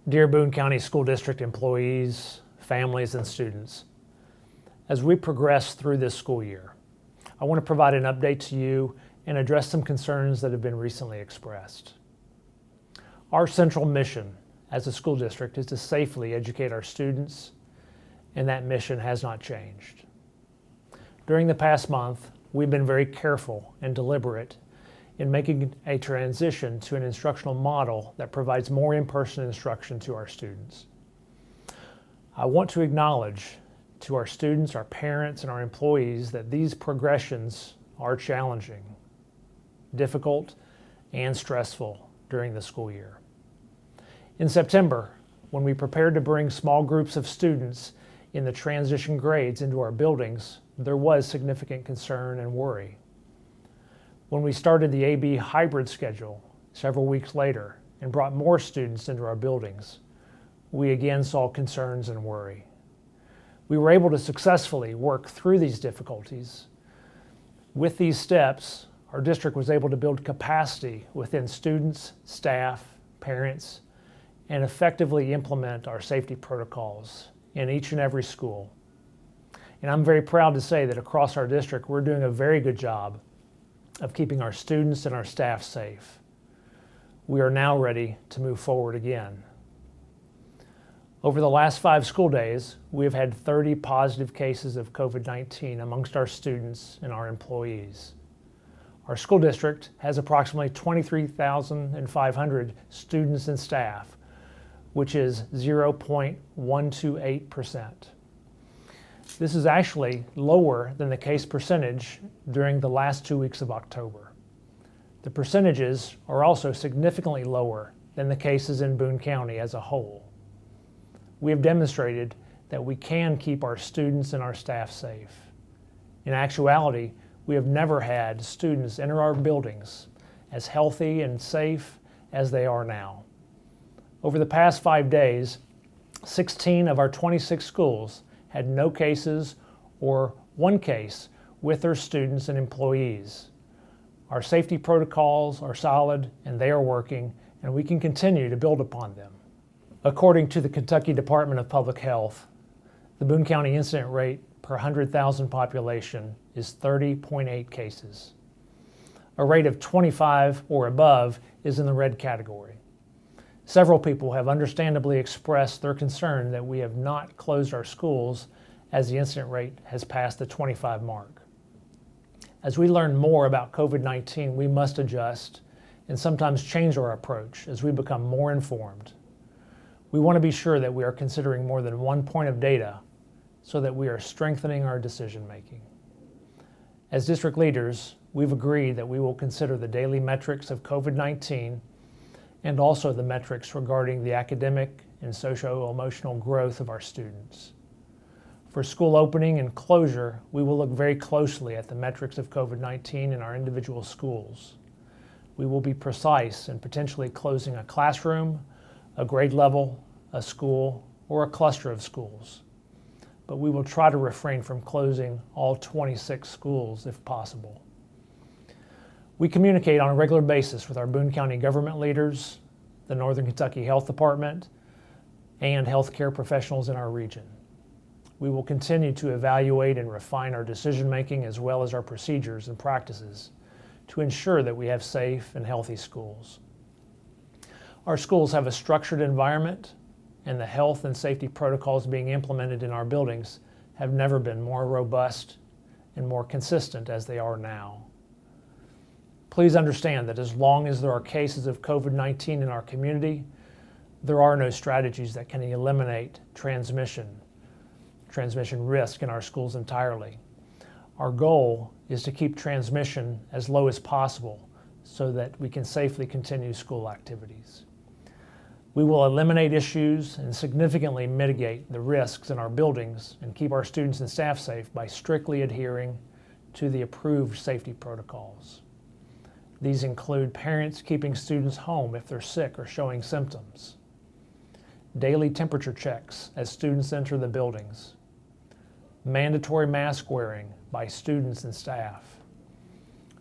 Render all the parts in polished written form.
Dear Boone County School District employees, families, and students, as we progress through this school year, I want to provide an update to you and address some concerns that have been recently expressed. Our central mission as a school district is to safely educate our students, and that mission has not changed. During the past month, we've been very careful and deliberate in making a transition to an instructional model that provides more in-person instruction to our students. I want to acknowledge to our students, our parents, and our employees that these progressions are challenging, difficult, and stressful during the school year. In September, when we prepared to bring small groups of students in the transition grades into our buildings, there was significant concern and worry. When we started the AB hybrid schedule several weeks later and brought more students into our buildings, we again saw concerns and worry. We were able to successfully work through these difficulties. With these steps, our district was able to build capacity within students, staff, parents, and effectively implement our safety protocols in each and every school. And I'm very proud to say that across our district, we're doing a very good job of keeping our students and our staff safe. We are now ready to move forward again. Over the last 5 school days, we have had 30 positive cases of COVID-19 amongst our students and our employees. Our school district has approximately 23,500 students and staff, which is 0.128%. This is actually lower than the case percentage during the last 2 weeks of October. The percentages are also significantly lower than the cases in Boone County as a whole. We have demonstrated that we can keep our students and our staff safe. In actuality, we have never had students enter our buildings as healthy and safe as they are now. Over the past 5 days, 16 of our 26 schools had no cases or 1 case with their students and employees. Our safety protocols are solid and they are working, and we can continue to build upon them. According to the Kentucky Department of Public Health, the Boone County incident rate per 100,000 population is 30.8 cases. A rate of 25 or above is in the red category. Several people have understandably expressed their concern that we have not closed our schools as the incident rate has passed the 25 mark. As we learn more about COVID-19, we must adjust and sometimes change our approach as we become more informed. We want to be sure that we are considering more than one point of data so that we are strengthening our decision making. As district leaders, we've agreed that we will consider the daily metrics of COVID-19 and also the metrics regarding the academic and socio-emotional growth of our students. For school opening and closure, we will look very closely at the metrics of COVID-19 in our individual schools. We will be precise in potentially closing a classroom, a grade level, a school, or a cluster of schools. But we will try to refrain from closing all 26 schools if possible. We communicate on a regular basis with our Boone County government leaders, the Northern Kentucky Health Department, and healthcare professionals in our region. We will continue to evaluate and refine our decision-making as well as our procedures and practices to ensure that we have safe and healthy schools. Our schools have a structured environment, and the health and safety protocols being implemented in our buildings have never been more robust and more consistent as they are now. Please understand that as long as there are cases of COVID-19 in our community, there are no strategies that can eliminate transmission risk in our schools entirely. Our goal is to keep transmission as low as possible so that we can safely continue school activities. We will eliminate issues and significantly mitigate the risks in our buildings and keep our students and staff safe by strictly adhering to the approved safety protocols. These include parents keeping students home if they're sick or showing symptoms, daily temperature checks as students enter the buildings, mandatory mask wearing by students and staff,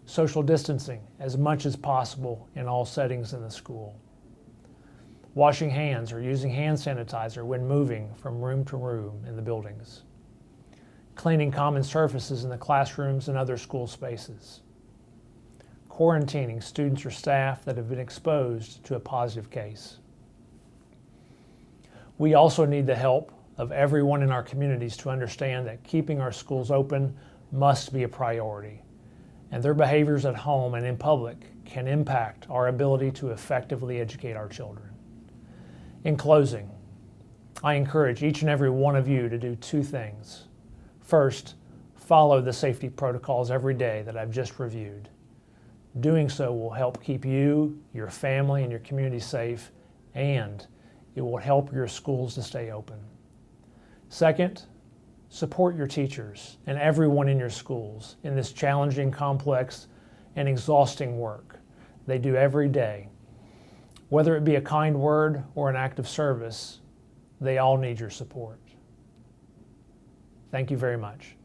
social distancing as much as possible in all settings in the school. washing hands or using hand sanitizer when moving from room to room in the buildings, cleaning common surfaces in the classrooms and other school spaces, quarantining students or staff that have been exposed to a positive case. We also need the help of everyone in our communities to understand that keeping our schools open must be a priority, and their behaviors at home and in public can impact our ability to effectively educate our children. In closing, I encourage each and every one of you to do two things. First, follow the safety protocols every day that I've just reviewed. Doing so will help keep you, your family, and your community safe, and it will help your schools to stay open. Second, support your teachers and everyone in your schools in this challenging, complex, and exhausting work they do every day. Whether it be a kind word or an act of service, they all need your support. Thank you very much.